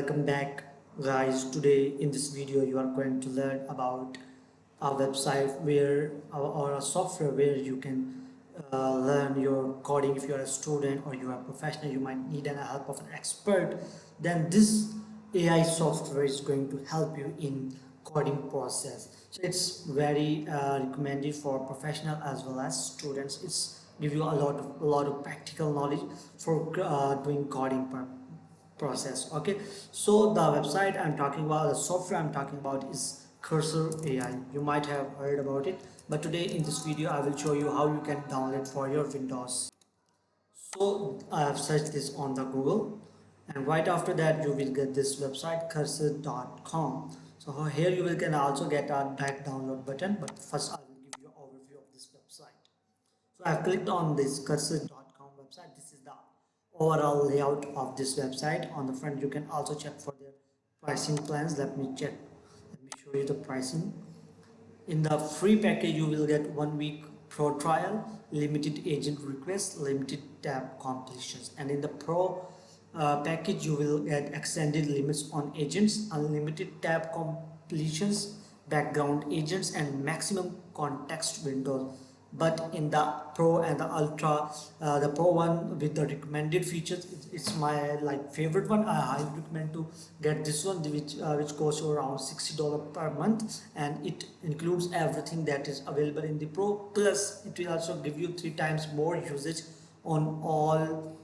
Welcome back, guys. Today in this video you are going to learn about a website where or a software where you can learn your coding. If you are a student or you are a professional, you might need the help of an expert. Then this AI software is going to help you in coding process. So it's very recommended for professional as well as students. It's give you a lot of practical knowledge for doing coding process. Okay, so the website I'm talking about, the software I'm talking about is Cursor AI. You might have heard about it, but today in this video I will show you how you can download for your Windows. So I have searched this on the Google, and right after that you will get this website cursor.com. So here you will can also get a direct download button, but first I will give you an overview of this website. So I've clicked on this cursor.com website. This is the overall layout of this website. On the front you can also check for their pricing plans. Let me show you the pricing. In the free package you will get 1 week pro trial, limited agent requests, limited tab completions, and in the pro package you will get extended limits on agents, unlimited tab completions, background agents, and maximum context windows. But in the pro and the ultra, the pro one with the recommended features, it's my like favorite one. I highly recommend to get this one, which costs you around $60 per month, and it includes everything that is available in the pro, plus it will also give you 3 times more usage on all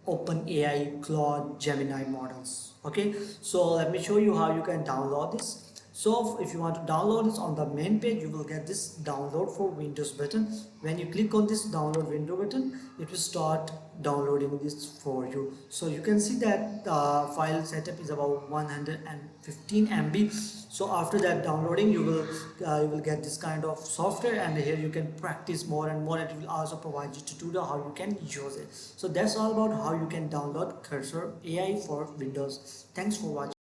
OpenAI, Claude, Gemini models. Okay, so let me show you how you can download this. So if you want to download this, on the main page you will get this download for Windows button. When you click on this download window button, it will start downloading this for you. So you can see that the file setup is about 115 MB. So after that downloading, you will get this kind of software, and here you can practice more and more. It will also provide you tutorial how you can use it. So that's all about how you can download Cursor AI for Windows. Thanks for watching.